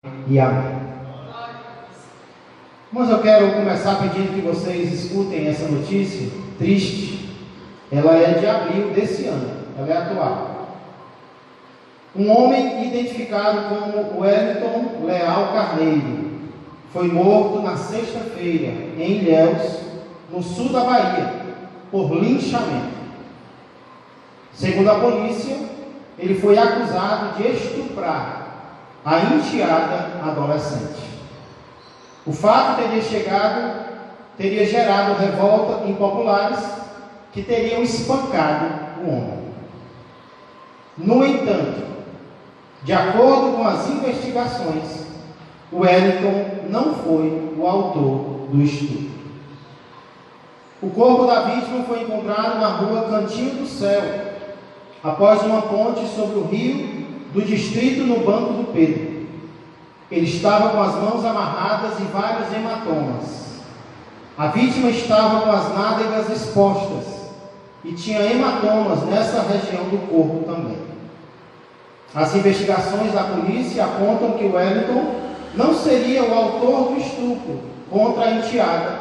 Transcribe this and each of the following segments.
E amém. Mas eu quero começar pedindo que vocês escutem essa notícia triste. Ela é de abril desse ano, ela é atual. Um homem identificado como Wellington Leal Carneiro foi morto na sexta-feira em Ilhéus, no sul da Bahia, por linchamento. Segundo a polícia, ele foi acusado de estuprar a enteada adolescente. O fato teria gerado revolta em populares que teriam espancado o homem. No entanto, de acordo com as investigações, Wellington não foi o autor do estupro. O corpo da vítima foi encontrado na rua Cantinho do Céu, após uma ponte sobre o rio do distrito no Banco do Pedro. Ele estava com as mãos amarradas e vários hematomas. A vítima estava com as nádegas expostas e tinha hematomas nessa região do corpo também. As investigações da polícia apontam que Wellington não seria o autor do estupro contra a enteada,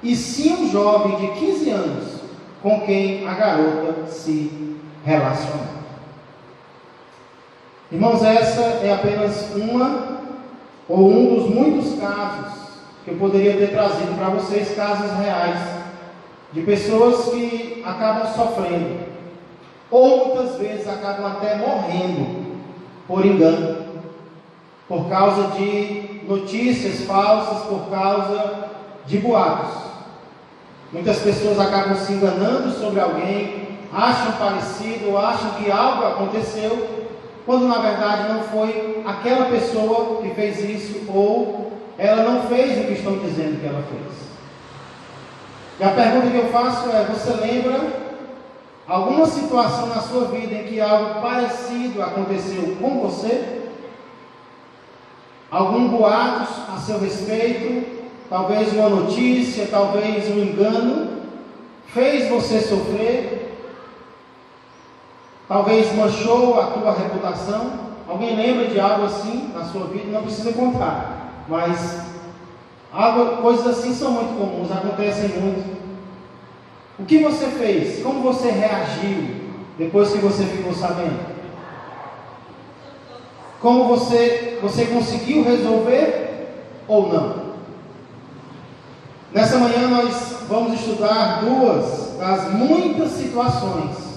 e sim um jovem de 15 anos com quem a garota se relacionou. Irmãos, essa é apenas um dos muitos casos que eu poderia ter trazido para vocês, casos reais, de pessoas que acabam sofrendo, ou muitas vezes acabam até morrendo por engano, por causa de notícias falsas, por causa de boatos. Muitas pessoas acabam se enganando sobre alguém, acham parecido, ou acham que algo aconteceu, quando na verdade não foi aquela pessoa que fez isso, ou ela não fez o que estão dizendo que ela fez. E a pergunta que eu faço é: você lembra alguma situação na sua vida em que algo parecido aconteceu com você? Algum boato a seu respeito, talvez uma notícia, talvez um engano, fez você sofrer? Talvez manchou a tua reputação? Alguém lembra de algo assim na sua vida? Não precisa contar, mas coisas assim são muito comuns, acontecem muito. O que você fez? Como você reagiu depois que você ficou sabendo? Como você conseguiu resolver ou não? Nessa manhã nós vamos estudar duas das muitas situações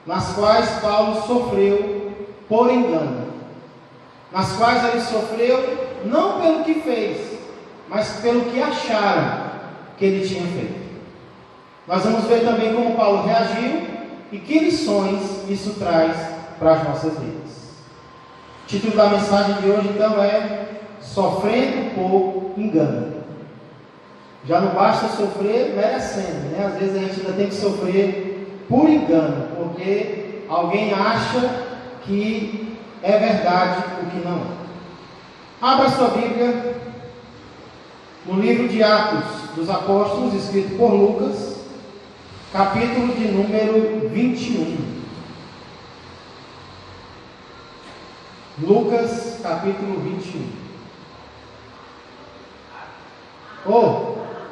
nas quais Paulo sofreu por engano, nas quais ele sofreu não pelo que fez, mas pelo que acharam que ele tinha feito. Nós vamos ver também como Paulo reagiu e que lições isso traz para as nossas vidas. O título da mensagem de hoje então é Sofrendo por Engano. Já não basta sofrer merecendo, né? Às vezes a gente ainda tem que sofrer por engano, porque alguém acha que é verdade o que não é. Abra sua Bíblia no livro de Atos dos Apóstolos, escrito por Lucas, capítulo de número 21. Lucas, capítulo 21.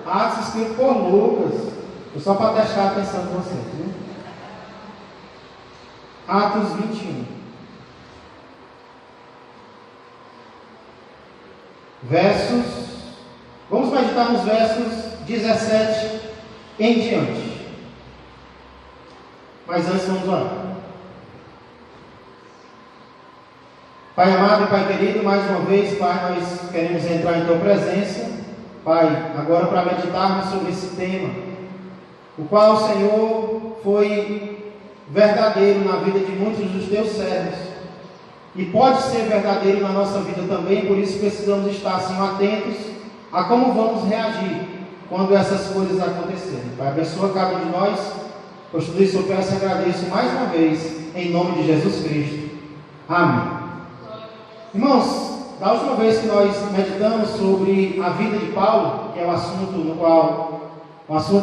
Atos escrito por Lucas. Só para testar a atenção de vocês, né? Atos 21. Vamos meditar nos versos 17 em diante. Mas antes vamos orar. Pai amado e Pai querido, mais uma vez, Pai, nós queremos entrar em Tua presença, Pai, agora para meditarmos sobre esse tema, o qual, Senhor, foi verdadeiro na vida de muitos dos Teus servos, e pode ser verdadeiro na nossa vida também. Por isso precisamos estar assim atentos a como vamos reagir quando essas coisas acontecerem. Pai, abençoa cada um de nós, por tudo isso eu peço e agradeço mais uma vez, em nome de Jesus Cristo. Amém. Irmãos, da última vez que nós meditamos sobre a vida de Paulo, que é o assunto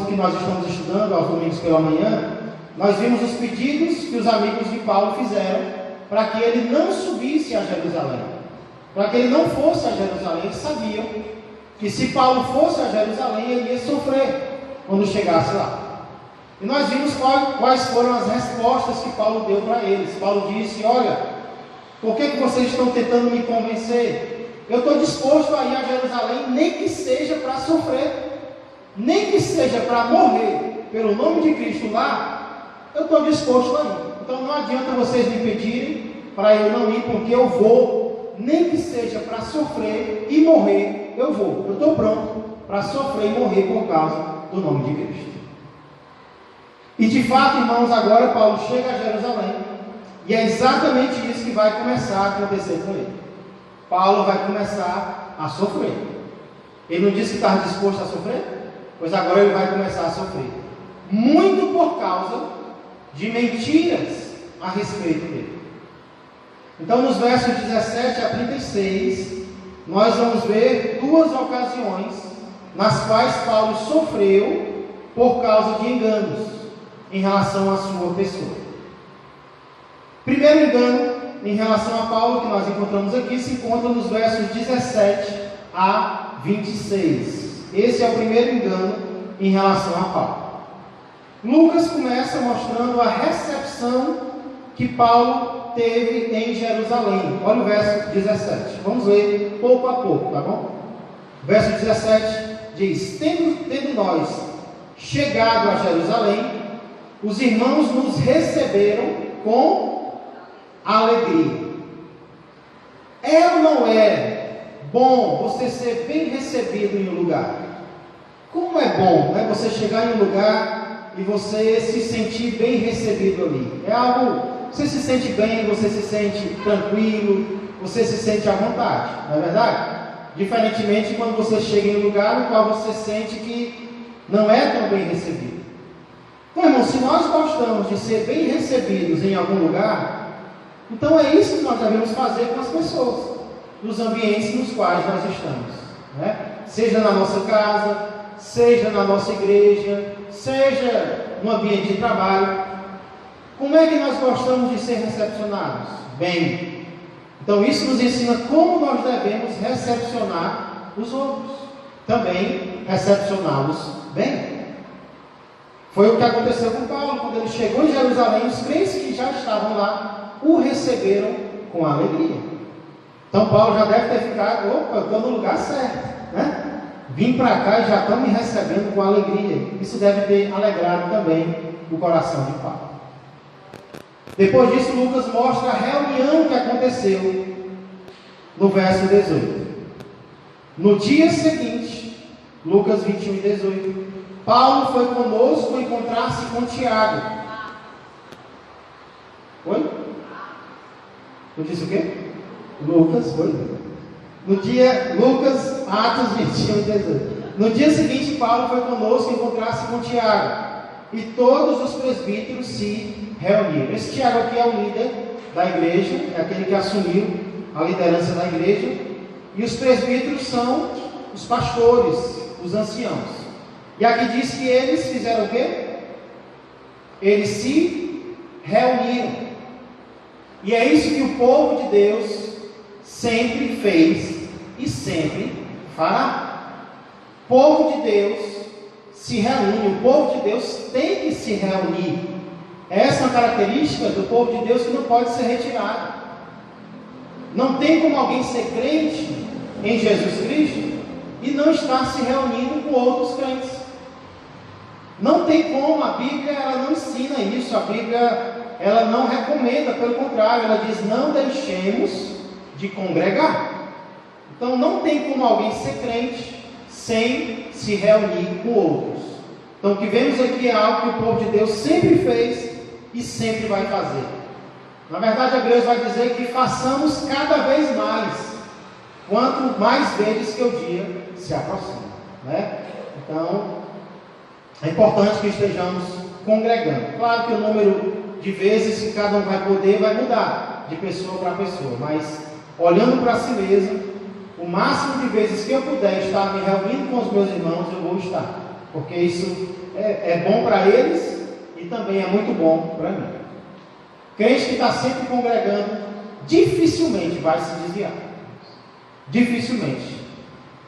que nós estamos estudando aos domingos pela manhã, nós vimos os pedidos que os amigos de Paulo fizeram para que ele não subisse a Jerusalém. para que ele não fosse a Jerusalém. Eles sabiam que se Paulo fosse a Jerusalém, ele ia sofrer quando chegasse lá. E nós vimos quais foram as respostas que Paulo deu para eles. Paulo disse: olha, por que vocês estão tentando me convencer? Eu estou disposto a ir a Jerusalém, nem que seja para sofrer, nem que seja para morrer pelo nome de Cristo lá, eu estou disposto a ir. Então não adianta vocês me pedirem para eu não ir, porque eu vou, nem que seja para sofrer e morrer, eu vou. Eu estou pronto para sofrer e morrer por causa do nome de Cristo. E de fato, irmãos, agora Paulo chega a Jerusalém, e é exatamente isso que vai começar a acontecer com ele. Paulo vai começar a sofrer. Ele não disse que estava disposto a sofrer? Pois agora ele vai começar a sofrer. Muito por causa de mentiras a respeito dele. Então, nos versos 17 a 36, nós vamos ver duas ocasiões nas quais Paulo sofreu por causa de enganos em relação à sua pessoa. Primeiro engano em relação a Paulo que nós encontramos aqui se encontra nos versos 17 a 26. Esse é o primeiro engano em relação a Paulo. Lucas começa mostrando a recepção que Paulo teve em Jerusalém. Olha o verso 17. Vamos ler pouco a pouco, tá bom? Verso 17 diz: Tendo nós chegado a Jerusalém, os irmãos nos receberam com alegria. É ou não é bom você ser bem recebido em um lugar? Como é bom, né, você chegar em um lugar e você se sentir bem recebido ali? É algo, você se sente bem, você se sente tranquilo, você se sente à vontade, não é verdade? Diferentemente quando você chega em um lugar no qual você sente que não é tão bem recebido. Então, irmão, se nós gostamos de ser bem recebidos em algum lugar, então é isso que nós devemos fazer com as pessoas, nos ambientes nos quais nós estamos, né? Seja na nossa casa, seja na nossa igreja, seja no ambiente de trabalho. Como é que nós gostamos de ser recepcionados? Bem. Então isso nos ensina como nós devemos recepcionar os outros, também recepcioná-los bem. Foi o que aconteceu com Paulo, quando ele chegou em Jerusalém, os crentes que já estavam lá o receberam com alegria. Então Paulo já deve ter ficado: opa, estou no lugar certo, né? Vim para cá e já estão me recebendo com alegria. Isso deve ter alegrado também o coração de Paulo. Depois disso, Lucas mostra a reunião que aconteceu no verso 18. No dia seguinte, Lucas 21 e 18, Paulo foi conosco encontrar-se com Tiago. Oi? Eu disse o quê? Lucas, foi? Lucas, Atos 21 e 18. No dia seguinte, Paulo foi conosco encontrar-se com Tiago. E todos os presbíteros se reuniram. Esse Tiago aqui é o líder da igreja, é aquele que assumiu a liderança da igreja. E os presbíteros são os pastores, os anciãos. E aqui diz que eles fizeram o quê? Eles se reuniram. E é isso que o povo de Deus sempre fez e sempre fará. O povo de Deus se reúne, o povo de Deus tem que se reunir. Essa é uma característica do povo de Deus que não pode ser retirada. Não tem como alguém ser crente em Jesus Cristo e não estar se reunindo com outros crentes. Não tem como, a Bíblia ela não ensina isso, a Bíblia ela não recomenda, pelo contrário, ela diz: não deixemos de congregar. Então não tem como alguém ser crente sem se reunir com outros. Então o que vemos aqui é algo que o povo de Deus sempre fez e sempre vai fazer. Na verdade, a Deus vai dizer que façamos cada vez mais, quanto mais vezes que o dia se aproxima, né? Então é importante que estejamos congregando. Claro que o número de vezes que cada um vai poder vai mudar de pessoa para pessoa, mas olhando para si mesmo, o máximo de vezes que eu puder estar me reunindo com os meus irmãos, eu vou estar, porque isso é bom para eles e também é muito bom para mim. Crente que está sempre congregando dificilmente vai se desviar. Dificilmente.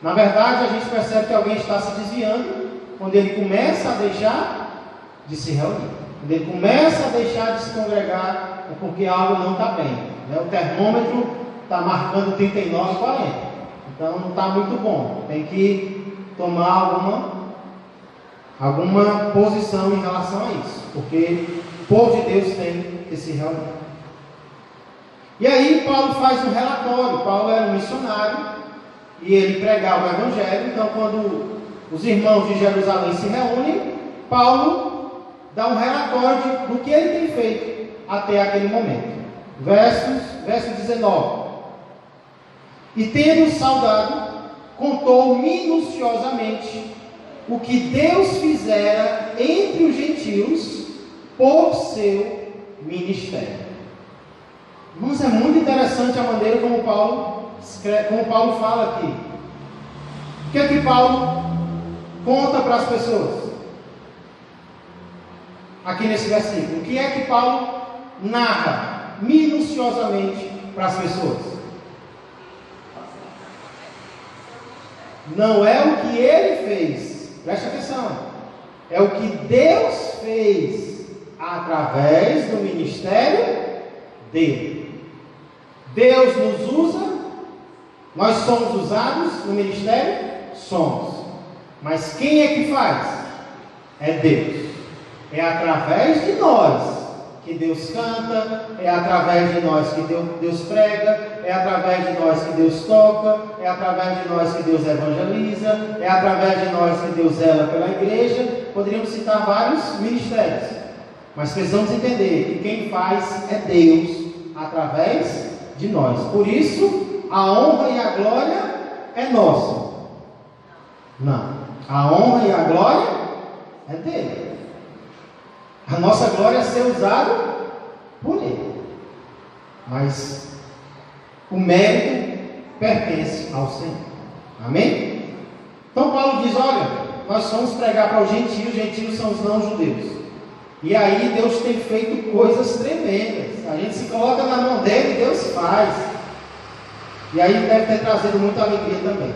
Na verdade, a gente percebe que alguém está se desviando quando ele começa a deixar de se reunir. Quando ele começa a deixar de se congregar, é porque algo não está bem. O termômetro está marcando 39, 40. Então não está muito bom. Tem que tomar alguma posição em relação a isso. Porque o povo de Deus tem que se reunir. E aí Paulo faz um relatório. Paulo era um missionário e ele pregava o Evangelho. Então quando os irmãos de Jerusalém se reúnem, Paulo dá um relatório do que ele tem feito até aquele momento. Verso 19. E tendo saudado, contou minuciosamente o que Deus fizera entre os gentios por seu ministério. Irmãos, é muito interessante a maneira como Paulo fala aqui. O que é que Paulo conta para as pessoas? Aqui nesse versículo. O que é que Paulo narra minuciosamente para as pessoas? Não é o que ele fez, preste atenção, é o que Deus fez através do ministério dele. Deus nos usa, nós somos usados no ministério? Somos. Mas quem é que faz? É Deus. É através de nós que Deus canta, é através de nós que Deus prega, é através de nós que Deus toca, é através de nós que Deus evangeliza, é através de nós que Deus zela pela igreja. Poderíamos citar vários ministérios, mas precisamos entender que quem faz é Deus, através de nós. Por isso, a honra e a glória é nossa. Não, a honra e a glória é dele. A nossa glória é ser usada por ele. Mas o mérito pertence ao Senhor. Amém? Então Paulo diz, olha, nós vamos pregar para os gentios são os não-judeus. E aí Deus tem feito coisas tremendas. A gente se coloca na mão dele e Deus faz. E aí deve ter trazido muita alegria também.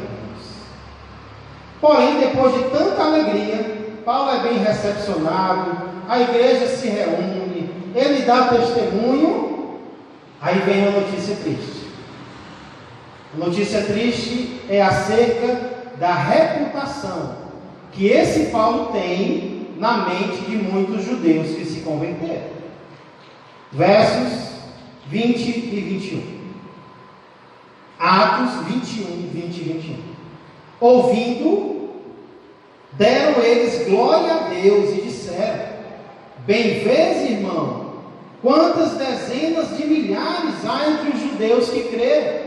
Porém, depois de tanta alegria, Paulo é bem recepcionado, a igreja se reúne, ele dá testemunho, aí vem uma notícia triste. A notícia triste é acerca da reputação que esse Paulo tem na mente de muitos judeus que se converteram. Versos 20 e 21. Atos 21, 20 e 21. Ouvindo, deram eles glória a Deus e disseram: bem vês, irmão, quantas dezenas de milhares há entre os judeus que creram,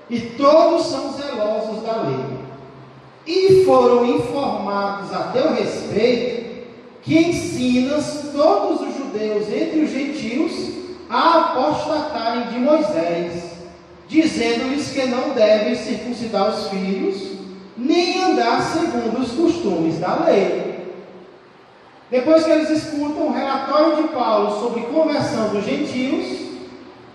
e todos são zelosos da lei. E foram informados a teu respeito, que ensinas todos os judeus entre os gentios a apostatarem de Moisés, dizendo-lhes que não devem circuncidar os filhos, nem andar segundo os costumes da lei. Depois que eles escutam o relatório de Paulo sobre conversão dos gentios,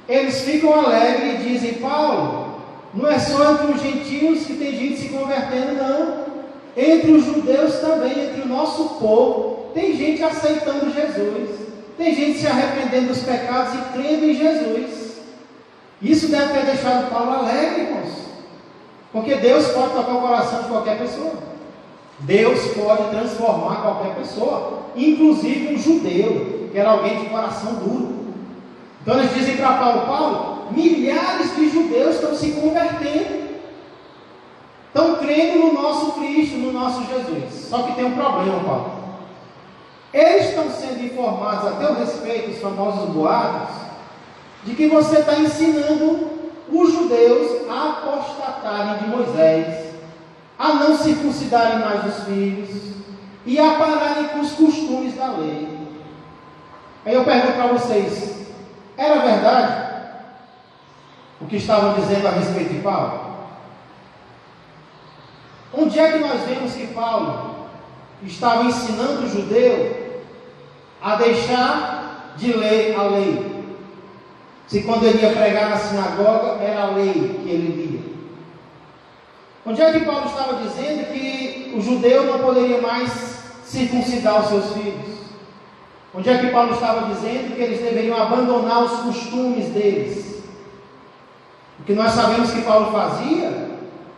eles ficam alegres e dizem: Paulo, não é só entre os gentios que tem gente se convertendo, não. Entre os judeus também, entre o nosso povo, tem gente aceitando Jesus. Tem gente se arrependendo dos pecados e crendo em Jesus. Isso deve ter deixado Paulo alegre, irmãos. Porque Deus pode tocar o coração de qualquer pessoa. Deus pode transformar qualquer pessoa, inclusive um judeu, que era alguém de coração duro. Então eles dizem para Paulo: Paulo, milhares de judeus estão se convertendo, estão crendo no nosso Cristo, no nosso Jesus. Só que tem um problema, Paulo. Eles estão sendo informados a teu respeito, os famosos boatos, de que você está ensinando os judeus a apostatarem de Moisés, a não circuncidarem mais os filhos e a pararem com os costumes da lei. Aí eu pergunto para vocês: era verdade o que estavam dizendo a respeito de Paulo? Onde é que nós vemos que Paulo estava ensinando o judeu a deixar de ler a lei? Se quando ele ia pregar na sinagoga, era a lei que ele lia. Onde é que Paulo estava dizendo que o judeu não poderia mais circuncidar os seus filhos? Onde é que Paulo estava dizendo que eles deveriam abandonar os costumes deles? O que nós sabemos que Paulo fazia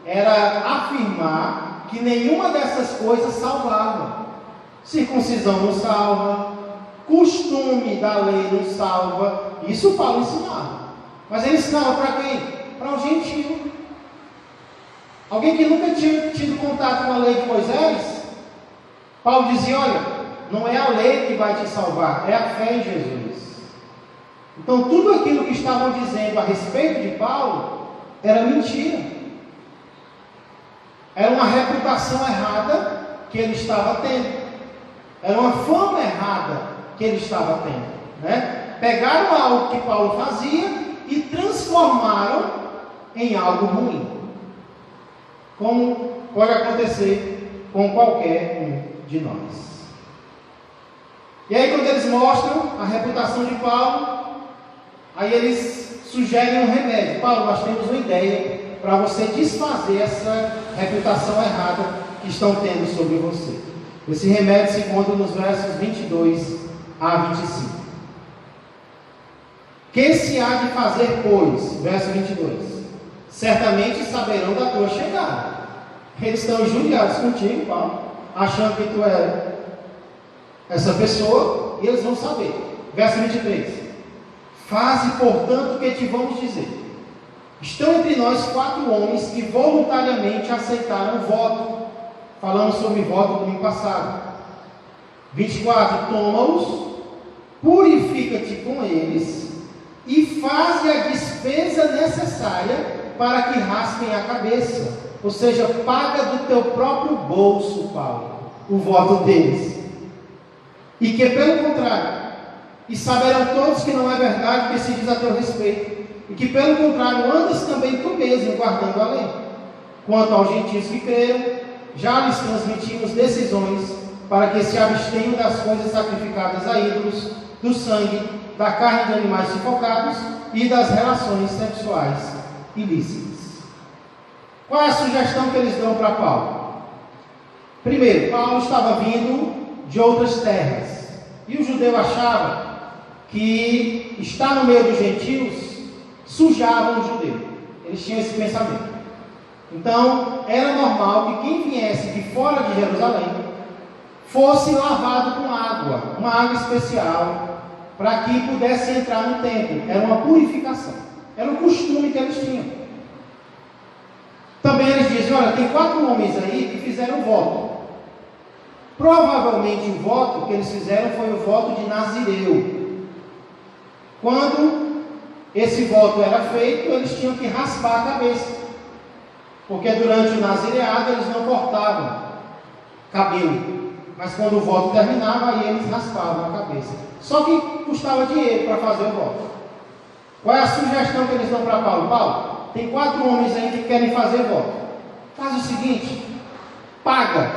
era afirmar que nenhuma dessas coisas salvava. Circuncisão não salva, costume da lei não salva. Isso Paulo ensinava. Mas ele ensinava para quem? Para um gentio. Alguém que nunca tinha tido contato com a lei de Moisés. Paulo dizia: olha, não é a lei que vai te salvar, é a fé em Jesus. Então tudo aquilo que estavam dizendo a respeito de Paulo era mentira. Era uma reputação errada que ele estava tendo. Era uma fama errada que ele estava tendo, né? Pegaram algo que Paulo fazia e transformaram em algo ruim, como pode acontecer com qualquer um de nós. E aí, quando eles mostram a reputação de Paulo, aí eles sugerem um remédio. Paulo, nós temos uma ideia para você desfazer essa reputação errada que estão tendo sobre você. Esse remédio se encontra nos versos 22 a 25. Que se há de fazer, pois? Verso 22. Certamente saberão da tua chegada. Eles estão injuriados contigo, Paulo, achando que tu é essa pessoa, e eles vão saber. Verso 23. Faze, portanto, o que te vamos dizer. Estão entre nós 4 homens que voluntariamente aceitaram o voto. Falamos sobre voto no domingo passado. 24. Toma-os, purifica-te com eles e faze a despesa necessária para que raspem a cabeça. Ou seja, paga do teu próprio bolso, Paulo, o voto deles. E que pelo contrário, e saberão todos que não é verdade o que se diz a teu respeito, e que pelo contrário andas também tu mesmo guardando a lei. Quanto aos gentios que creram, já lhes transmitimos decisões para que se abstenham das coisas sacrificadas a ídolos, do sangue, da carne de animais sufocados e das relações sexuais ilícitas. Qual é a sugestão que eles dão para Paulo? Primeiro, Paulo estava vindo de outras terras, e o judeu achava que estar no meio dos gentios sujava o judeu. Eles tinham esse pensamento. Então, era normal que quem viesse de fora de Jerusalém fosse lavado com água, uma água especial, para que pudesse entrar no templo. Era uma purificação. Era um costume que eles tinham. Também eles dizem: olha, tem 4 homens aí que fizeram voto. Provavelmente o voto que eles fizeram foi o voto de Nazireu. Quando esse voto era feito, eles tinham que raspar a cabeça. Porque durante o nazireado eles não cortavam cabelo. Mas quando o voto terminava, aí eles raspavam a cabeça. Só que custava dinheiro para fazer o voto. Qual é a sugestão que eles dão para Paulo? Paulo, tem 4 homens aí que querem fazer voto. Faz o seguinte: paga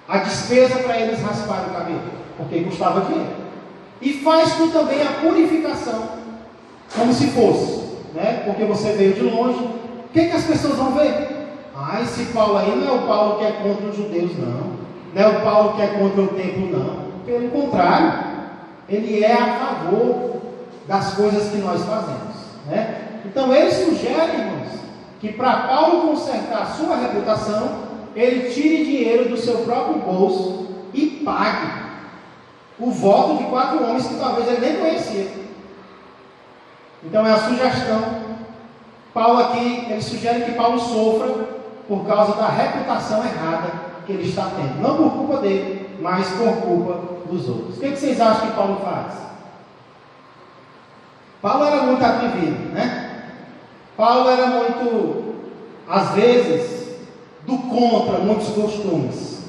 a despesa para eles rasparem o cabelo, porque custava dinheiro. E faz tu também a purificação, como se fosse, né? Porque você veio de longe. O que as pessoas vão ver? Ah, esse Paulo aí não é o Paulo que é contra os judeus, não. Não é o Paulo que é contra o templo, não. Pelo contrário, ele é a favor das coisas que nós fazemos, né? Então eles sugerem, irmãos, que para Paulo consertar a sua reputação, ele tire dinheiro do seu próprio bolso e pague o voto de 4 homens que talvez ele nem conhecia. Então é a sugestão. Paulo aqui, ele sugere que Paulo sofra por causa da reputação errada que ele está tendo. Não por culpa dele, mas por culpa dos outros. O que vocês acham que Paulo faz? Paulo era muito atrevido, né? Paulo era muito, às vezes, do contra muitos costumes.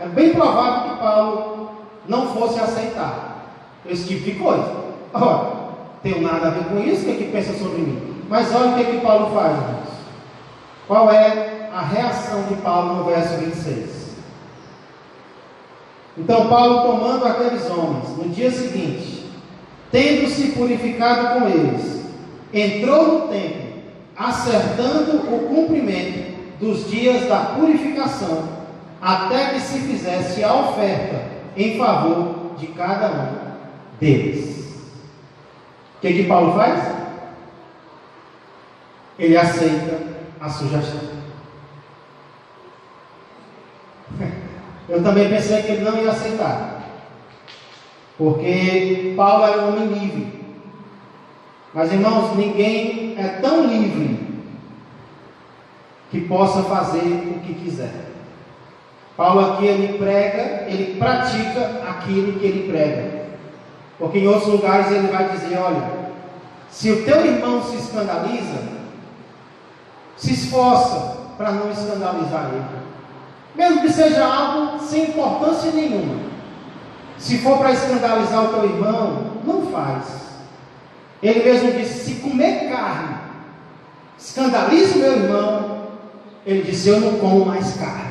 É bem provável que Paulo não fosse aceitar esse tipo de coisa. Olha, tenho nada a ver com isso, o que pensa sobre mim? Mas olha o que Paulo faz, irmãos. Qual é a reação de Paulo no verso 26? Então Paulo, tomando aqueles homens, no dia seguinte, tendo-se purificado com eles, entrou no templo, acertando o cumprimento dos dias da purificação, até que se fizesse a oferta em favor de cada um deles. O que Paulo faz? Ele aceita a sugestão. Eu também pensei que ele não ia aceitar, porque Paulo era um homem livre. Mas, irmãos, ninguém é tão livre que possa fazer o que quiser. Paulo aqui, ele prega, ele pratica aquilo que ele prega. Porque em outros lugares ele vai dizer: olha, se o teu irmão se escandaliza, se esforça para não escandalizar ele. Mesmo que seja algo sem importância nenhuma. Se for para escandalizar o teu irmão, não faz. Ele mesmo disse: se comer carne escandaliza o meu irmão, ele disse: eu não como mais carne.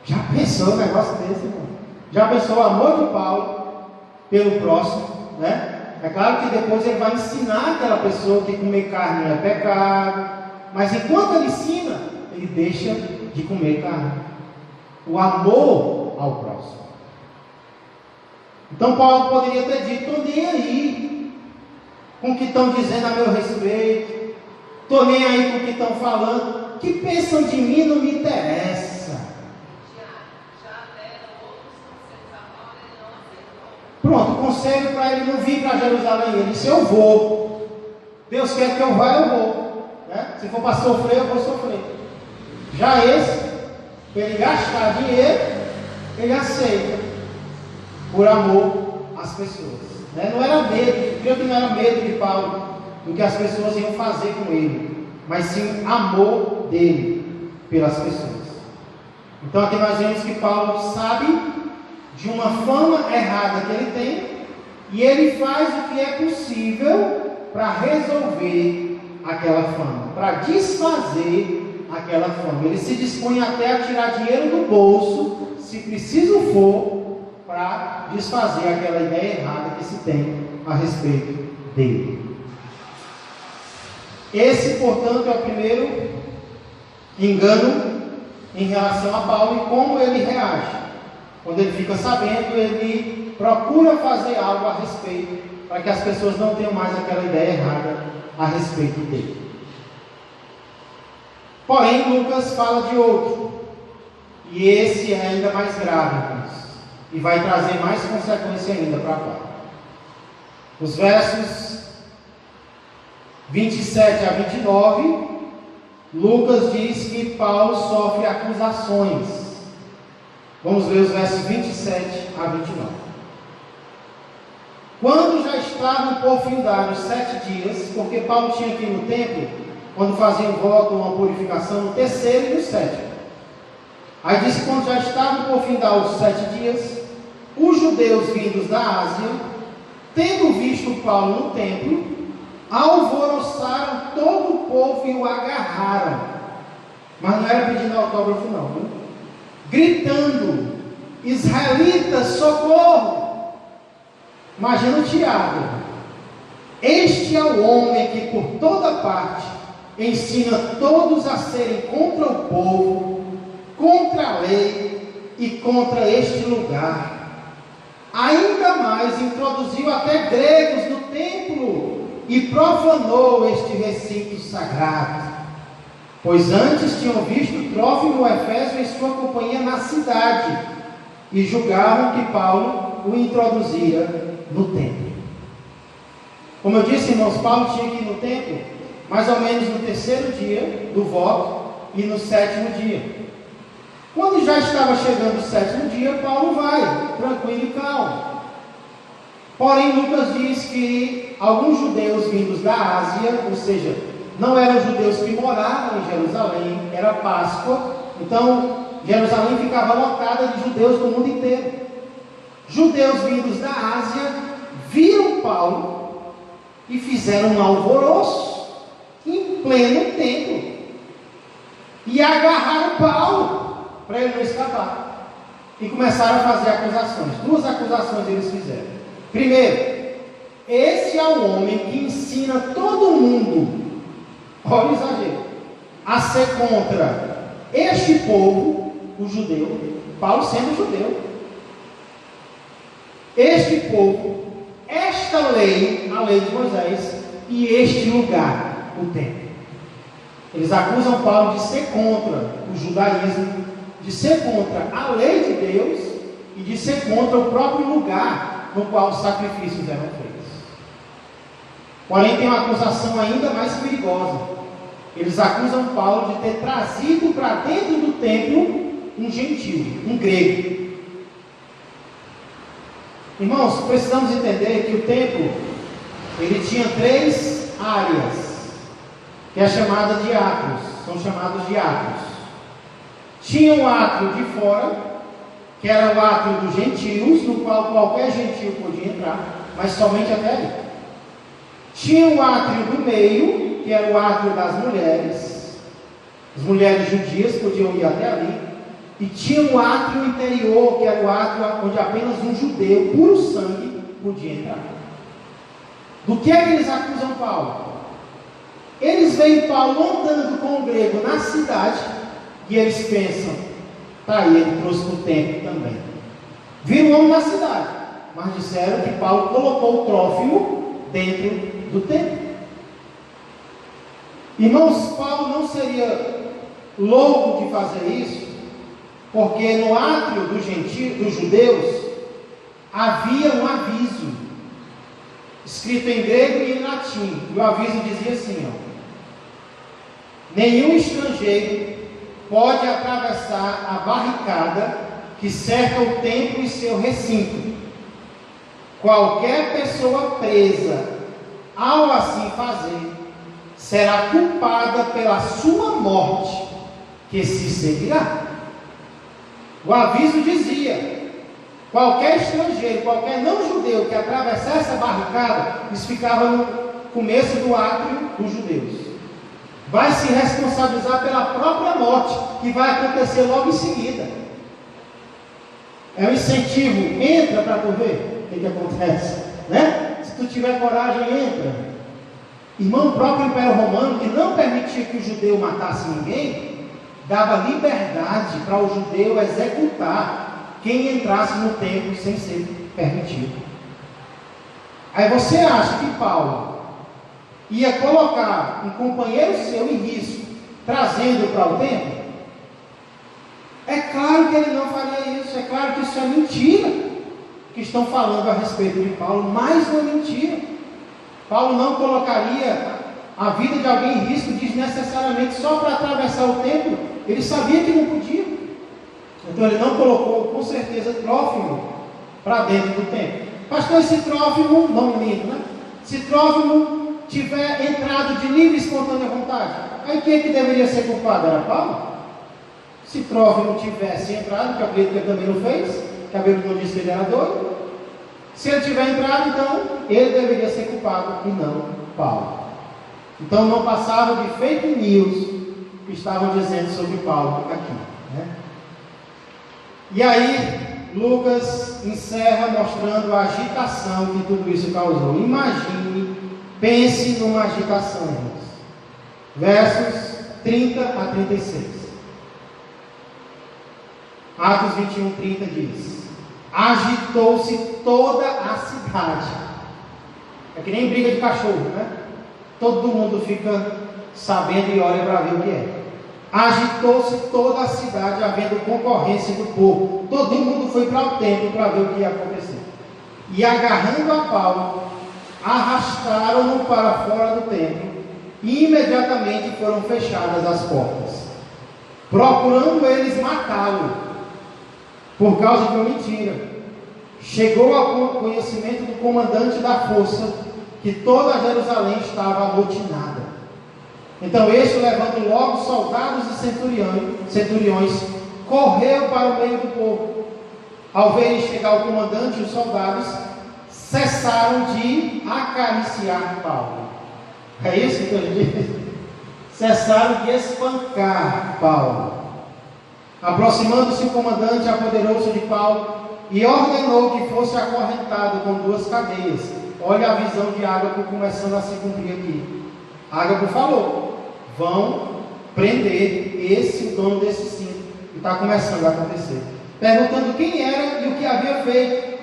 Já pensou um negócio desse, irmão? Já pensou o amor de Paulo pelo próximo, né? É claro que depois ele vai ensinar aquela pessoa que comer carne é pecado, mas enquanto ele ensina, ele deixa de comer carne. O amor ao próximo. Então Paulo poderia ter dito: estou nem aí com o que estão dizendo a meu respeito, estou nem aí com o que estão falando, o que pensam de mim não me interessa. Pronto, conselho para ele não vir para Jerusalém. Ele disse: eu vou. Deus quer que eu vá, eu vou, né? Se for para sofrer, eu vou sofrer. Já esse, para ele gastar dinheiro, ele aceita, por amor às pessoas, né? Não era medo, eu que não era medo de Paulo do que as pessoas iam fazer com ele, mas sim amor dele pelas pessoas. Então aqui nós vemos que Paulo sabe de uma fama errada que ele tem, e ele faz o que é possível para resolver aquela fama, para desfazer aquela fama. Ele se dispõe até a tirar dinheiro do bolso, se preciso for, para desfazer aquela ideia errada que se tem a respeito dele. Esse, portanto, é o primeiro engano em relação a Paulo e como ele reage. Quando ele fica sabendo, ele procura fazer algo a respeito, para que as pessoas não tenham mais aquela ideia errada a respeito dele. Porém, Lucas fala de outro, e esse é ainda mais grave, irmãos, e vai trazer mais consequência ainda para Paulo. Os versos 27 a 29, Lucas diz que Paulo sofre acusações. Vamos ler os versos 27 a 29. Quando já estavam por findar os 7 dias, porque Paulo tinha aqui no templo, quando fazia um voto ou uma purificação, no terceiro e no sétimo. Aí diz que quando já estavam por findar os 7 dias, os judeus vindos da Ásia, tendo visto Paulo no templo, alvoroçaram todo o povo e o agarraram. Mas não era pedindo autógrafo não, viu? Gritando: israelitas, socorro! Imagina o Tiago: este é o homem que por toda parte ensina todos a serem contra o povo, contra a lei e contra este lugar. Ainda mais introduziu até gregos no templo e profanou este recinto sagrado. Pois antes tinham visto Trófimo Efésio em sua companhia na cidade, e julgavam que Paulo o introduzira no templo. Como eu disse, irmãos, Paulo tinha que ir no templo mais ou menos no terceiro dia do voto e no 7º dia. Quando já estava chegando o 7º dia, Paulo vai, tranquilo e calmo. Porém, Lucas diz que alguns judeus vindos da Ásia, ou seja, não eram judeus que moravam em Jerusalém, era Páscoa, então Jerusalém ficava lotada de judeus do mundo inteiro. Judeus vindos da Ásia viram Paulo e fizeram um alvoroço em pleno templo e agarraram Paulo para ele não escapar e começaram a fazer acusações. 2 acusações eles fizeram. Primeiro, esse é o homem que ensina todo mundo, olha o exagero, a ser contra Este povo, o judeu, Paulo sendo judeu, este povo, esta lei, a lei de Moisés, e este lugar, o templo. Eles acusam Paulo de ser contra o judaísmo, de ser contra a lei de Deus e de ser contra o próprio lugar no qual os sacrifícios eram feitos. Porém, tem uma acusação ainda mais perigosa. Eles acusam Paulo de ter trazido para dentro do templo um gentio, um grego. Irmãos, precisamos entender que o templo, ele tinha 3 áreas, que é chamada de átrios, são chamados de átrios. Tinha o átrio de fora, que era o átrio dos gentios, no qual qualquer gentio podia entrar, mas somente até ali. Tinha o átrio do meio, que era o átrio das mulheres, as mulheres judias podiam ir até ali, e tinha o átrio interior, que era o átrio onde apenas um judeu, puro sangue, podia entrar. Do que é que eles acusam Paulo? Eles veem Paulo andando com o grego na cidade, e eles pensam, tá aí, ele trouxe para o templo também. Viram o homem na cidade, mas disseram que Paulo colocou o Trófimo dentro do templo. Irmãos, Paulo não seria louco de fazer isso, porque no átrio dos judeus havia um aviso, escrito em grego e em latim, e o aviso dizia assim, nenhum estrangeiro pode atravessar a barricada que cerca o templo e seu recinto. Qualquer pessoa presa, ao assim fazer, será culpada pela sua morte, que se seguirá. O aviso dizia, qualquer estrangeiro, qualquer não judeu que atravessasse a barricada, isso ficava no começo do átrio dos judeus, vai se responsabilizar pela própria morte, que vai acontecer logo em seguida. É um incentivo, entra para tu ver o que acontece, né? Se tu tiver coragem, entra. Irmão, o próprio Império Romano, que não permitia que o judeu matasse ninguém, dava liberdade para o judeu executar quem entrasse no templo sem ser permitido. Aí você acha que Paulo ia colocar um companheiro seu em risco, trazendo para o templo? É claro que ele não faria isso, é claro que isso é mentira, que estão falando a respeito de Paulo, mais uma mentira. Paulo não colocaria a vida de alguém em risco desnecessariamente só para atravessar o templo, ele sabia que não podia, então ele não colocou, com certeza, Trófimo para dentro do templo. Pastor, esse Trófimo, não lindo, né? Se Trófimo tiver entrado de livre e espontânea vontade, aí quem é que deveria ser culpado? Era Paulo? Se Trófimo tivesse entrado, que eu acredito que ele também não fez, que a Bíblia não disse que ele era doido, se ele tiver entrado, então ele deveria ser culpado e não Paulo. Então não passava de fake news que estavam dizendo sobre Paulo aqui, né? E aí Lucas encerra mostrando a agitação que tudo isso causou. Imagine, pense numa agitação, irmãos. Versos 30 a 36. Atos 21, 30 diz: agitou-se toda a cidade. É que nem briga de cachorro, né? Todo mundo fica sabendo e olha para ver o que é. Agitou-se toda a cidade, havendo concorrência do povo. Todo mundo foi para o templo para ver o que ia acontecer. E agarrando a Paulo, arrastaram-no para fora do templo, e imediatamente foram fechadas as portas, procurando eles matá-lo, por causa de uma mentira. Chegou ao conhecimento do comandante da força que toda Jerusalém estava amotinada. Então este, levando logo soldados e centuriões, correu para o meio do povo. Ao verem chegar o comandante e os soldados, cessaram de acariciar Paulo. É isso que ele diz? Cessaram de espancar Paulo. Aproximando-se o comandante, apoderou-se de Paulo e ordenou que fosse acorrentado com 2 cadeias. Olha a visão de Ágapo começando a se cumprir aqui. Ágapo falou: vão, prender o dono desse cinto, que está começando a acontecer. Perguntando quem era e o que havia feito.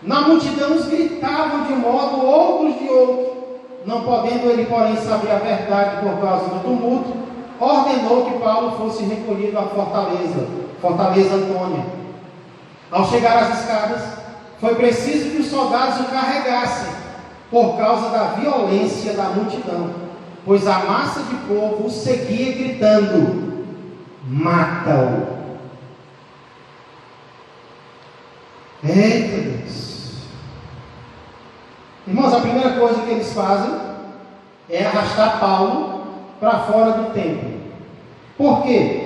Na multidão uns gritavam de um modo, outros de outro. Não podendo ele, porém, saber a verdade por causa do tumulto, ordenou que Paulo fosse recolhido à Fortaleza Antônia. Ao chegar às escadas, foi preciso que os soldados o carregassem, por causa da violência da multidão, pois a massa de povo o seguia gritando: mata-o! Eita Deus! Irmãos, a primeira coisa que eles fazem é arrastar Paulo para fora do templo. Por quê?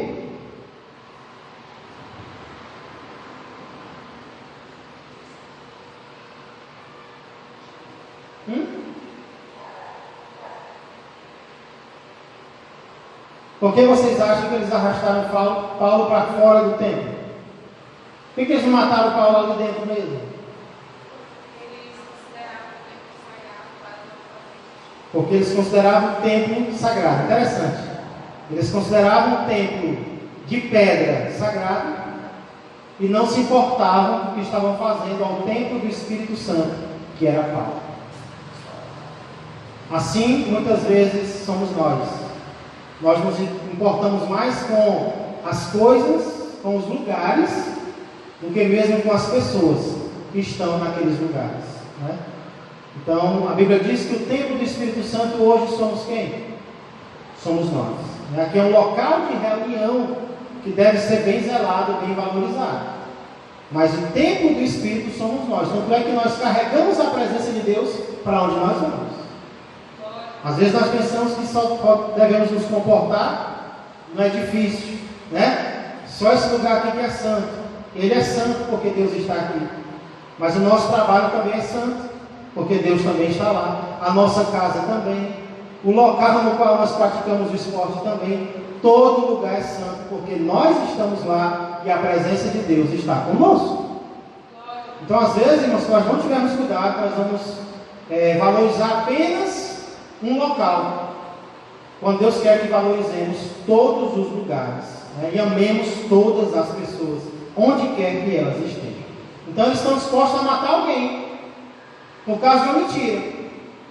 Por que vocês acham que eles arrastaram Paulo para fora do templo? Por que eles não mataram Paulo lá dentro mesmo? Porque eles consideravam o templo sagrado. Interessante. Eles consideravam o templo de pedra sagrado e não se importavam com o que estavam fazendo ao templo do Espírito Santo, que era Paulo. Assim, muitas vezes, somos nós. Nós nos importamos mais com as coisas, com os lugares, do que mesmo com as pessoas que estão naqueles lugares, né? Então, a Bíblia diz que o templo do Espírito Santo hoje somos quem? Somos nós. Aqui é um local de reunião que deve ser bem zelado, bem valorizado. Mas o templo do Espírito somos nós. Tanto é que nós carregamos a presença de Deus para onde nós vamos. Às vezes nós pensamos que só devemos nos comportar, não é difícil, né? Só esse lugar aqui que é santo. Ele é santo porque Deus está aqui. Mas o nosso trabalho também é santo, porque Deus também está lá. A nossa casa também. O local no qual nós praticamos o esporte também. Todo lugar é santo, porque nós estamos lá e a presença de Deus está conosco. Então, às vezes, irmãos, se nós não tivermos cuidado, nós vamos valorizar apenas um local, quando Deus quer que valorizemos todos os lugares, né? E amemos todas as pessoas, onde quer que elas estejam. Então eles estão dispostos a matar alguém, por causa de uma mentira,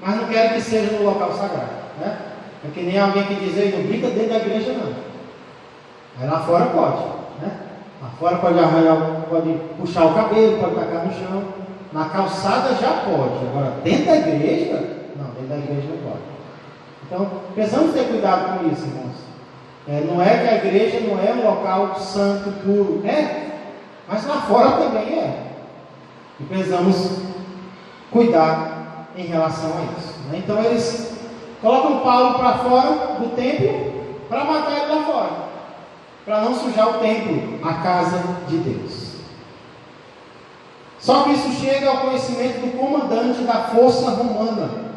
mas não querem que seja no local sagrado, né? É que nem alguém que diz: ei, não brinca dentro da igreja não. Aí lá fora pode, né? Lá fora pode arranhar, pode puxar o cabelo, pode tacar no chão. Na calçada já pode, agora dentro da igreja, não, dentro da igreja não pode. Então, precisamos ter cuidado com isso, irmãos. Não é que a igreja não é um local santo, puro, mas lá fora também é. E precisamos cuidar em relação a isso, né? Então, eles colocam Paulo para fora do templo para matar ele lá fora, para não sujar o templo, a casa de Deus. Só que isso chega ao conhecimento do comandante da força romana,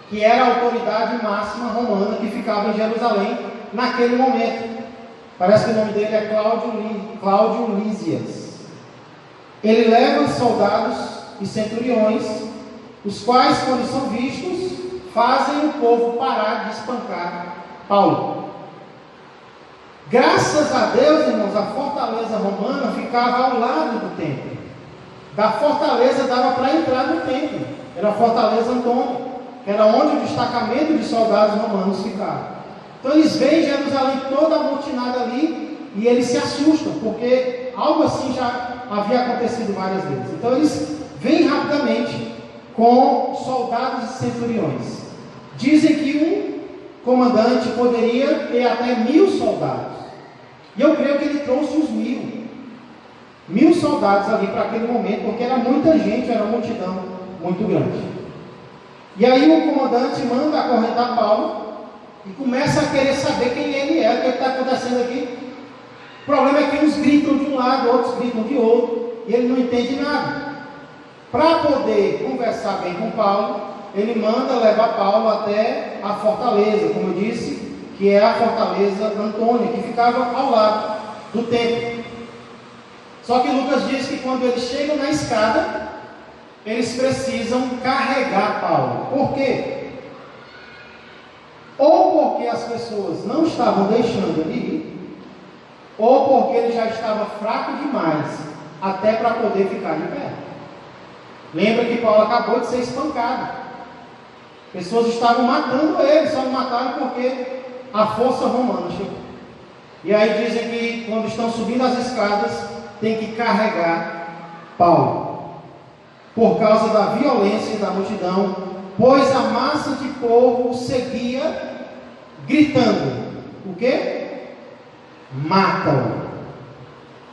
que era a autoridade máxima romana que ficava em Jerusalém naquele momento. Parece que o nome dele é Cláudio Lísias. Ele leva soldados e centuriões, os quais, quando são vistos, fazem o povo parar de espancar Paulo. Graças a Deus, irmãos, a fortaleza romana ficava ao lado do templo. Da fortaleza dava para entrar no templo. Era a Fortaleza Antônia, que era onde o destacamento de soldados romanos ficava. Então eles veem Jerusalém toda amotinada ali e eles se assustam, porque algo assim já havia acontecido várias vezes. Então eles vêm rapidamente com soldados e centuriões. Dizem que um comandante poderia ter até 1000 soldados. E eu creio que ele trouxe os 1000 soldados ali para aquele momento, porque era muita gente, era uma multidão muito grande. E aí o comandante manda acorrentar Paulo e começa a querer saber quem ele é, o que está acontecendo aqui. O problema é que uns gritam de um lado, outros gritam de outro, e ele não entende nada. Para poder conversar bem com Paulo, ele manda levar Paulo até a fortaleza, como eu disse, que é a Fortaleza Antônia, que ficava ao lado do templo. Só que Lucas diz que quando eles chegam na escada, eles precisam carregar Paulo. Por quê? ou porque as pessoas não estavam deixando ele ir, ou porque ele já estava fraco demais, até para poder ficar de pé. Lembra que Paulo acabou de ser espancado. Pessoas estavam matando ele, só não mataram porque a força romana chegou. E aí dizem que quando estão subindo as escadas, tem que carregar Paulo, por causa da violência da multidão, pois a massa de povo seguia gritando: o quê? Mata-o,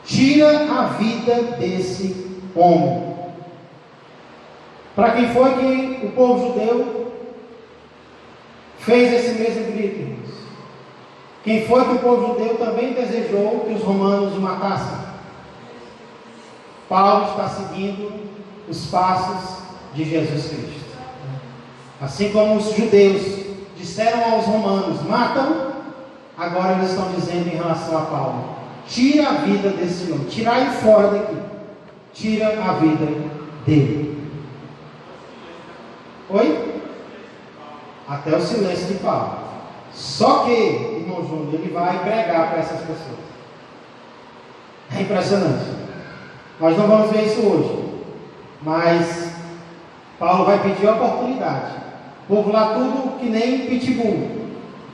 tira a vida desse homem. Para quem foi que o povo judeu fez esse mesmo grito, irmãos? Quem foi que o povo judeu também desejou que os romanos o matassem? Paulo está seguindo os passos de Jesus Cristo. Assim como os judeus disseram aos romanos: matam, agora eles estão dizendo em relação a Paulo: tira a vida desse homem, tirai fora daqui, tira a vida dele. Oi? Até o silêncio de Paulo. Só que, irmão Júnior, ele vai pregar para essas pessoas. É impressionante. Nós não vamos ver isso hoje, mas Paulo vai pedir oportunidade. O povo lá tudo que nem pitbull,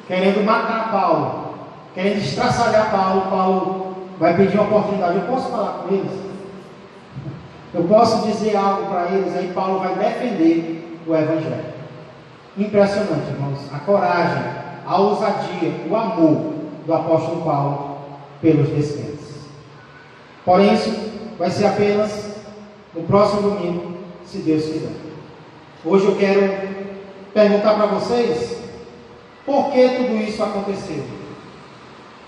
querendo matar Paulo, querendo estraçalhar Paulo. Paulo vai pedir uma oportunidade. Eu posso falar com eles? Eu posso dizer algo para eles? Aí Paulo vai defender o Evangelho. Impressionante, irmãos, a coragem, a ousadia, o amor do apóstolo Paulo pelos descrentes. Porém, isso vai ser apenas no próximo domingo, se Deus quiser. Hoje eu quero perguntar para vocês: por que tudo isso aconteceu?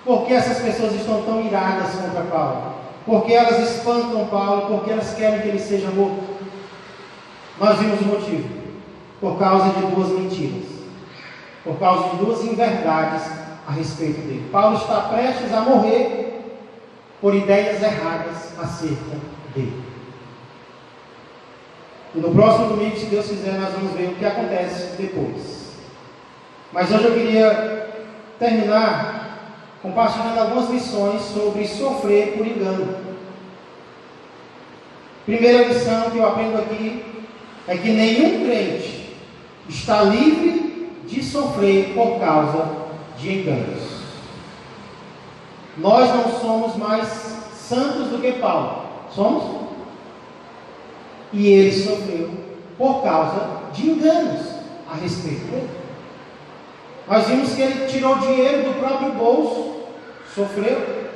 Por que essas pessoas estão tão iradas contra Paulo? Por que elas espancam Paulo? Por que elas querem que ele seja morto? Nós vimos o motivo. Por causa de duas mentiras, por causa de duas inverdades a respeito dele. Paulo está prestes a morrer por ideias erradas acerca dele. E no próximo domingo, se Deus quiser, nós vamos ver o que acontece depois. Mas hoje eu queria terminar compartilhando algumas lições sobre sofrer por engano. Primeira lição que eu aprendo aqui é que nenhum crente está livre de sofrer por causa de enganos. Nós não somos mais santos do que Paulo. Somos? E ele sofreu por causa de enganos a respeito dele. Nós vimos que ele tirou dinheiro do próprio bolso, sofreu.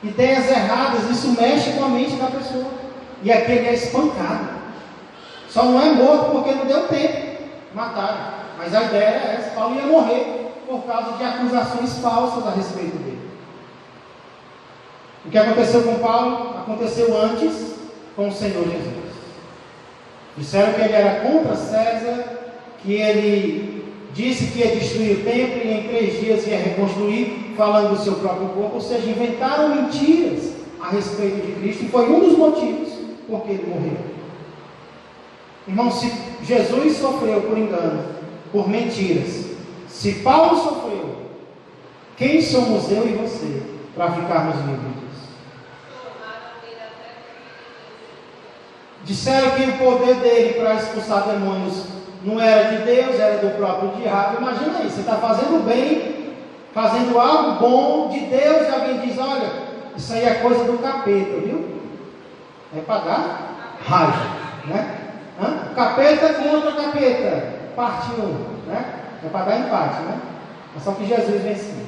Ideias erradas, isso mexe com a mente da pessoa. E aqui ele é espancado. Só não é morto porque não deu tempo. Mataram, mas a ideia era essa: Paulo ia morrer por causa de acusações falsas a respeito dele. O que aconteceu com Paulo aconteceu antes com o Senhor Jesus. Disseram que ele era contra César, que ele disse que ia destruir o templo e em 3 dias ia reconstruir, falando do seu próprio corpo. Ou seja, inventaram mentiras a respeito de Cristo, e foi um dos motivos por que ele morreu. Irmão, se Jesus sofreu por engano, por mentiras, se Paulo sofreu, quem somos eu e você para ficarmos livres disso? Disseram que o poder dele para expulsar demônios não era de Deus, era do próprio diabo. Imagina aí, você está fazendo bem, fazendo algo bom de Deus, e alguém diz: olha, isso aí é coisa do capeta, viu? É para dar raiva, né? Capeta contra capeta, parte 1, né? É para dar empate, né? É só que Jesus venceu.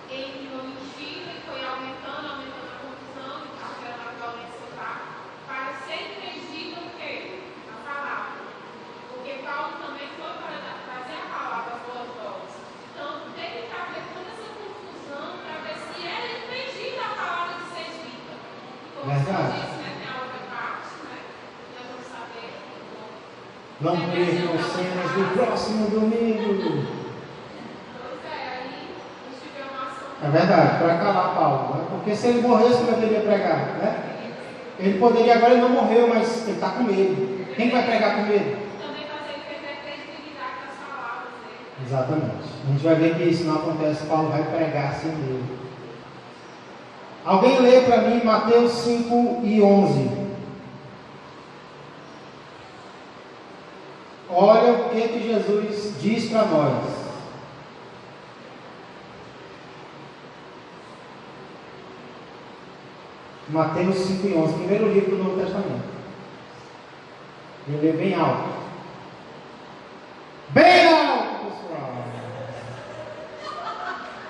Ele não enchia e foi aumentando a confusão, e estava gerando violência lá. Não percam cenas do próximo domingo. É verdade, para calar Paulo, né? Porque se ele morresse, como ele ia pregar, né? Ele poderia, agora ele não morreu, mas ele está com medo. Quem vai pregar com medo? Também fazer ele perder a credibilidade das palavras dele. Exatamente. A gente vai ver que isso não acontece, Paulo vai pregar sem medo. Alguém lê para mim Mateus 5:11. Olha o que Jesus diz para nós. Mateus 5:11, primeiro livro do Novo Testamento. Eu leio bem alto. Bem alto, pessoal.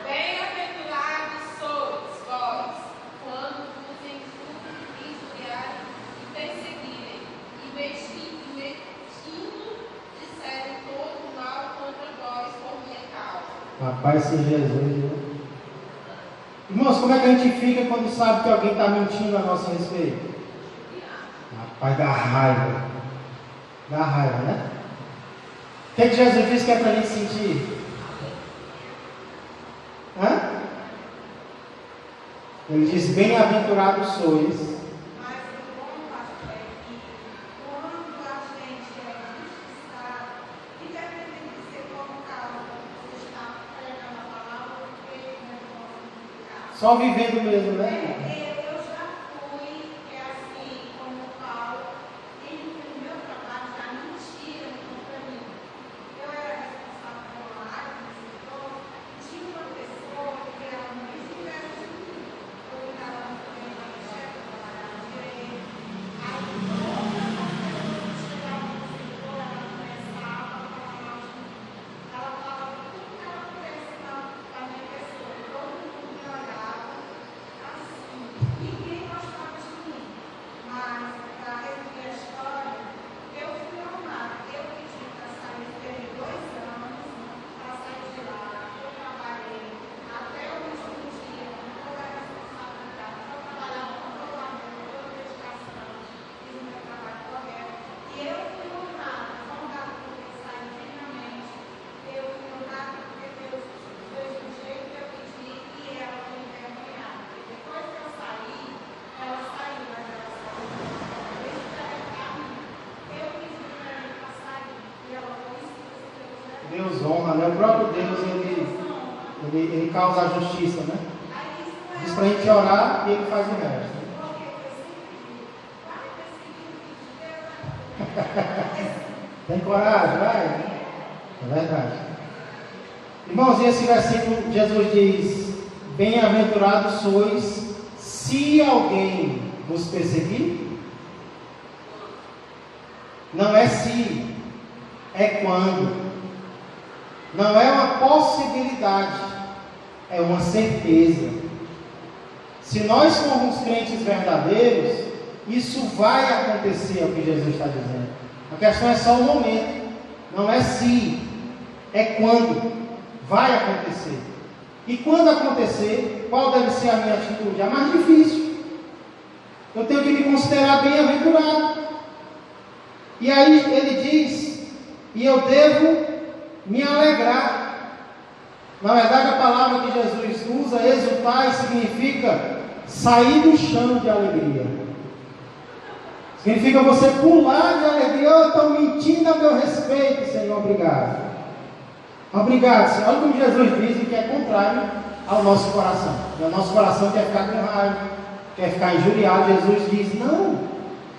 Bem-aventurados sois vós, quando vos injuriarem e perseguirem, e mentindo disserem todo mal contra vós por minha causa. Rapaz, esse Jesus, né? Irmãos, como é que a gente fica quando sabe que alguém está mentindo a nosso respeito? Rapaz, dá raiva. Dá raiva, né? O que Jesus disse que é para a gente sentir? Hã? Ele diz: bem-aventurados sois. Mas o bom é que quando a gente é injustiçado, independente de ser colocado, você está pregando a palavra, porque não é bom. Só vivendo mesmo, né? Eu já fui, assim, como Paulo, e no meu trabalho já mentira contra mim. Eu era responsável pela área do setor, tinha uma pessoa que era muito diversa de mim. Eu estava também na chefe, trabalhava direito. Aí todas as pessoas que chegavam no setor, ela começava a falar mal de mim. Ela falava tudo que ela pensava da minha pessoa. Todo mundo me olhava. Ninguém gostava de mim, mas para resumir a história, eu fui arrumada. Eu pedi para sair, esperei 2 anos para sair de lá. Eu trabalhei até o último dia, com toda a responsabilidade. Eu trabalhava com todo amor, com toda dedicação, fiz o meu trabalho correto. E eu fui honrada, não dá porque saí dignamente. Eu fui honrada porque Deus fez do jeito que eu pedi e ela foi envergonhada. Depois que eu saí, ela saiu, mas ela saiu. Eles entregaram. Eu fiz diferente para sair. E ela foi isso que Deus honra, né? O próprio Deus, ele causa a justiça, né? Diz para a gente orar e ele faz o resto. Tem coragem, vai? É verdade. Irmãos, e esse versículo, Jesus diz: bem-aventurados sois se alguém vos perseguir. Não é se, é quando. Não é uma possibilidade, é uma certeza. Se nós formos crentes verdadeiros, isso vai acontecer, é o que Jesus está dizendo. A questão é só o momento. Não é se, é quando. Vai acontecer. E quando acontecer, qual deve ser a minha atitude? A mais difícil. Eu tenho que me considerar bem-aventurado. E aí ele diz: e eu devo me alegrar. Na verdade, a palavra que Jesus usa, exultar, significa sair do chão de alegria. Significa você pular de alegria. Eu estou mentindo a meu respeito, Senhor, obrigado. Obrigado, Senhor. Olha como Jesus diz o que é contrário ao nosso coração. O nosso coração quer ficar com raiva, quer ficar injuriado. Jesus diz: não,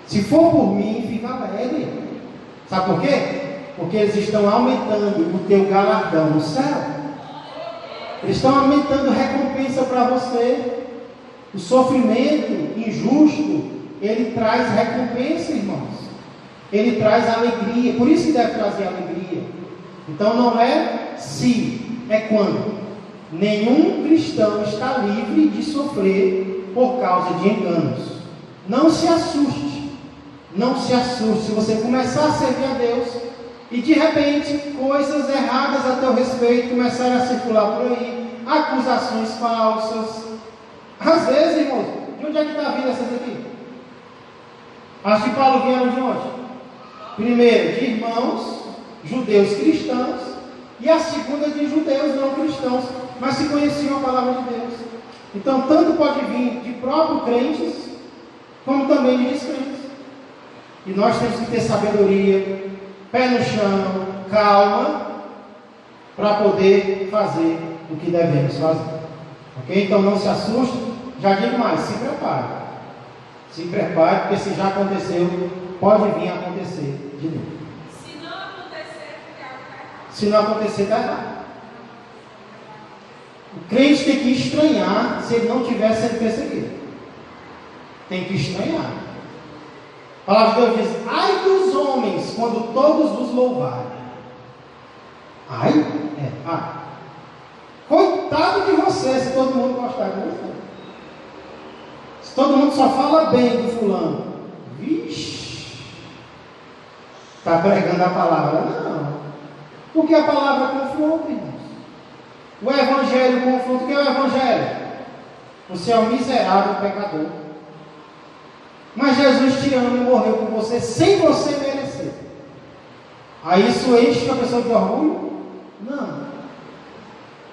se for por mim, fica alegre. Sabe por quê? Porque eles estão aumentando o teu galardão no céu. Eles estão aumentando recompensa para você. O sofrimento injusto, ele traz recompensa, irmãos. Ele traz alegria. Por isso que deve trazer alegria. Então não é se, é quando. Nenhum cristão está livre de sofrer por causa de enganos. Não se assuste. Não se assuste. Se você começar a servir a Deus e de repente coisas erradas a teu respeito começarem a circular por aí, acusações falsas. Às vezes, irmãos, de onde é que está vindo essas aqui? As de Paulo vieram de onde? Primeiro, de irmãos, judeus cristãos, e a segunda de judeus não cristãos, mas que conheciam a palavra de Deus. Então, tanto pode vir de próprios crentes, como também de descrentes. E nós temos que ter sabedoria, pé no chão, calma, para poder fazer o que devemos fazer. Ok? Então não se assuste, já digo mais, se prepare. Se prepare, porque se já aconteceu, pode vir a acontecer de novo. Se não acontecer, está errado. Se não acontecer, está errado. O crente tem que estranhar se ele não estiver sendo perseguido. Tem que estranhar. A palavra de Deus diz: ai dos homens, quando todos vos louvarem. Ai? Ai. Coitado de você, se todo mundo gostar de você. Se todo mundo só fala bem do fulano. Vixe. Está pregando a palavra? Não. Porque a palavra confronta, irmãos. O evangelho confronta. O que é o evangelho? Você é um miserável pecador. Mas Jesus te ama e morreu por você sem você merecer. Aí isso enche a pessoa de orgulho? Não.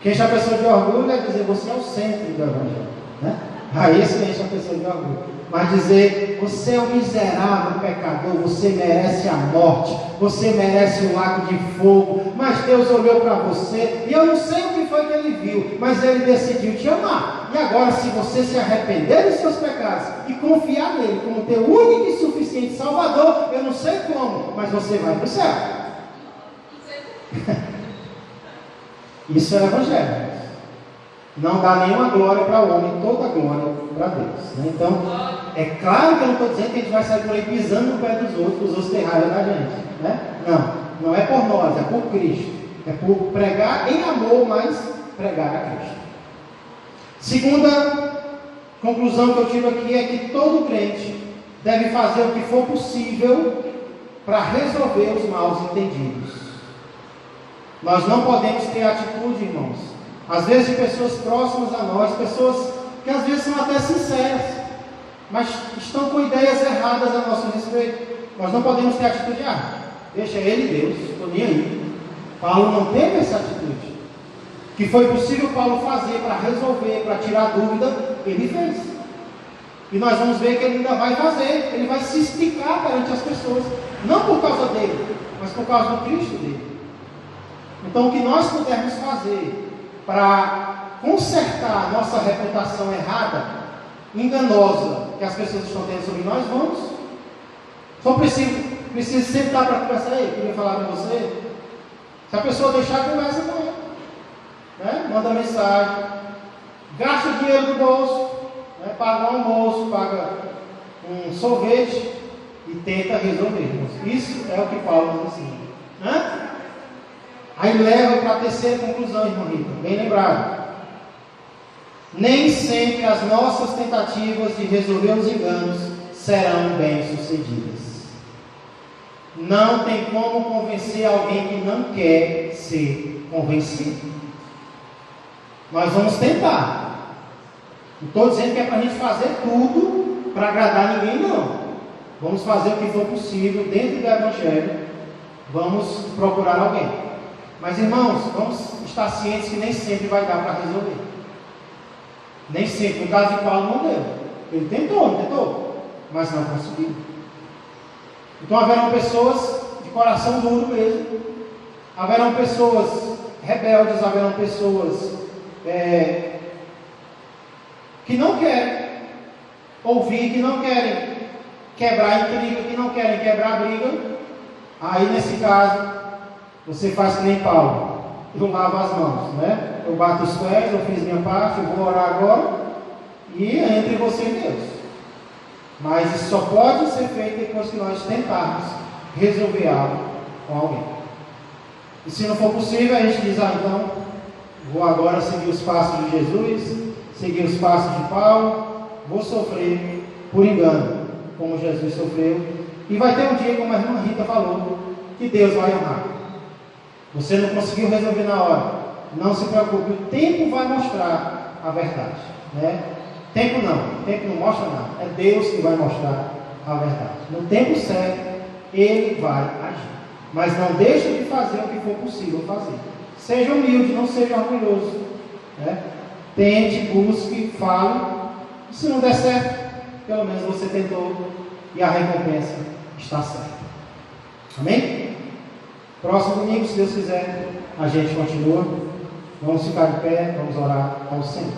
Que enche a pessoa de orgulho é dizer: você é o centro do evangelho, né? Aí isso enche a pessoa de orgulho. Mas dizer: você é um miserável pecador, você merece a morte, você merece um lago de fogo, mas Deus olhou para você, e eu não sei o que foi que Ele viu, mas Ele decidiu te amar. E agora, se você se arrepender dos seus pecados e confiar nele como teu único e suficiente Salvador, eu não sei como, mas você vai para o céu. Isso é evangelho. Não dá nenhuma glória para o homem, toda glória para Deus, né? Então, é claro que eu não estou dizendo que a gente vai sair por aí pisando no pé dos outros, os outros terem raiva da gente, né? Não é por nós, é por Cristo. É por pregar em amor, mas pregar a Cristo. Segunda conclusão que eu tiro aqui é que todo crente deve fazer o que for possível para resolver os maus entendidos. Nós não podemos ter atitude, irmãos, às vezes de pessoas próximas a nós, pessoas que às vezes são até sinceras, mas estão com ideias erradas a nosso respeito. Nós não podemos ter atitude: deixa ele Deus, estou nem aí. Paulo não teve essa atitude. O que foi possível Paulo fazer para resolver, para tirar dúvida, ele fez. E nós vamos ver que ele ainda vai fazer, ele vai se explicar perante as pessoas, não por causa dele, mas por causa do Cristo dele. Então, o que nós pudermos fazer para consertar a nossa reputação errada, enganosa, que as pessoas estão tendo sobre nós, vamos. Só preciso sempre dar para conversar. Aí, queria falar com você. Se a pessoa deixar, conversa com ela, né? Manda mensagem, gasta o dinheiro do bolso, né? Paga um almoço, paga um sorvete e tenta resolver. Isso é o que Paulo nos ensina, né? Aí leva para a terceira conclusão, irmão Rita, bem lembrado. Nem sempre as nossas tentativas de resolver os enganos serão bem sucedidas. Não tem como convencer alguém que não quer ser convencido. Nós vamos tentar. Não estou dizendo que é para a gente fazer tudo para agradar ninguém, não. Vamos fazer o que for possível dentro do Evangelho. Vamos procurar alguém. Mas, irmãos, vamos estar cientes que nem sempre vai dar para resolver. Nem sempre. No caso de Paulo, não deu. Ele tentou, mas não conseguiu. Então haverão pessoas de coração duro mesmo. Haverão pessoas rebeldes, haverão pessoas que não querem ouvir, que não querem quebrar intriga, que não querem quebrar briga. Aí, nesse caso, você faz que nem Paulo: eu lavo as mãos, né? Eu bato os pés, eu fiz minha parte, eu vou orar agora, e é entre você e Deus. Mas isso só pode ser feito depois que nós tentarmos resolver algo com alguém. E se não for possível, a gente diz: então, vou agora seguir os passos de Jesus, seguir os passos de Paulo, vou sofrer por engano, como Jesus sofreu. E vai ter um dia, como a irmã Rita falou, que Deus vai honrar. Você não conseguiu resolver na hora, não se preocupe, o tempo vai mostrar a verdade, né? Tempo não mostra nada, é Deus que vai mostrar a verdade. No tempo certo, Ele vai agir. Mas não deixe de fazer o que for possível fazer. Seja humilde, não seja orgulhoso, né? Tente, busque, fale. Se não der certo, pelo menos você tentou e a recompensa está certa. Amém? Próximo domingo, se Deus quiser, a gente continua. Vamos ficar de pé, vamos orar ao Senhor.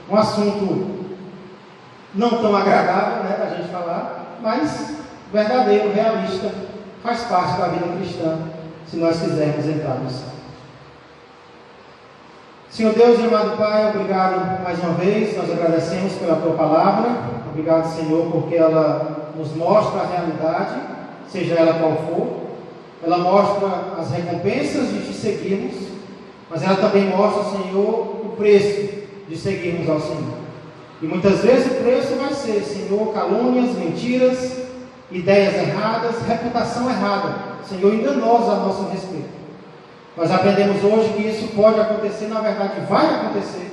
Um assunto não tão agradável, né, da gente falar, mas verdadeiro, realista, faz parte da vida cristã, se nós quisermos entrar no céu. Senhor Deus e amado Pai, obrigado mais uma vez, nós agradecemos pela Tua palavra, obrigado, Senhor, porque ela nos mostra a realidade, seja ela qual for, ela mostra as recompensas de te seguirmos, mas ela também mostra, Senhor, o preço de seguirmos ao Senhor. E muitas vezes o preço vai ser, Senhor, calúnias, mentiras, ideias erradas, reputação errada, Senhor, enganosa a nosso respeito. Nós aprendemos hoje que isso pode acontecer, na verdade vai acontecer.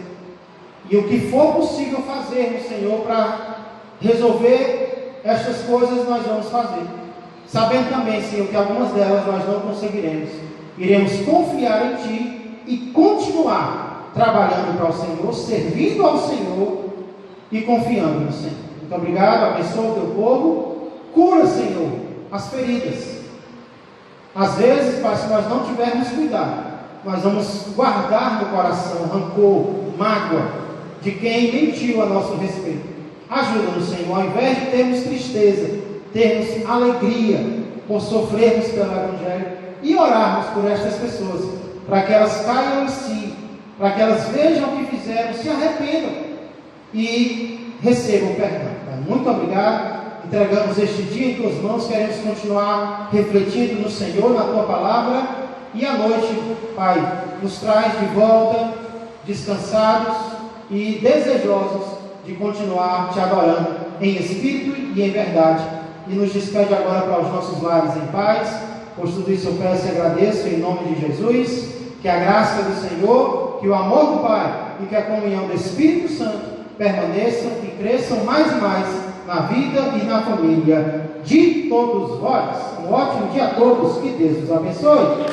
E o que for possível fazermos, Senhor, para resolver estas coisas, nós vamos fazer. Sabendo também, Senhor, que algumas delas nós não conseguiremos. Iremos confiar em Ti e continuar trabalhando para o Senhor, servindo ao Senhor e confiando no Senhor. Muito obrigado, abençoa o Teu povo, cura, Senhor, as feridas. Às vezes, Pai, se nós não tivermos cuidado, nós vamos guardar no coração rancor, mágoa de quem mentiu a nosso respeito. Ajuda-nos, Senhor, ao invés de termos tristeza, termos alegria por sofrermos pelo Evangelho e orarmos por estas pessoas, para que elas caiam em si, para que elas vejam o que fizeram, se arrependam e recebam perdão. Muito obrigado. Entregamos este dia em Tuas mãos, queremos continuar refletindo no Senhor, na Tua palavra, e à noite, Pai, nos traz de volta, descansados e desejosos de continuar Te adorando em espírito e em verdade, e nos despede agora para os nossos lares em paz. Por tudo isso eu peço e agradeço em nome de Jesus, que a graça do Senhor, que o amor do Pai e que a comunhão do Espírito Santo permaneçam e cresçam mais e mais na vida e na família de todos vós. Um ótimo dia a todos, que Deus os abençoe.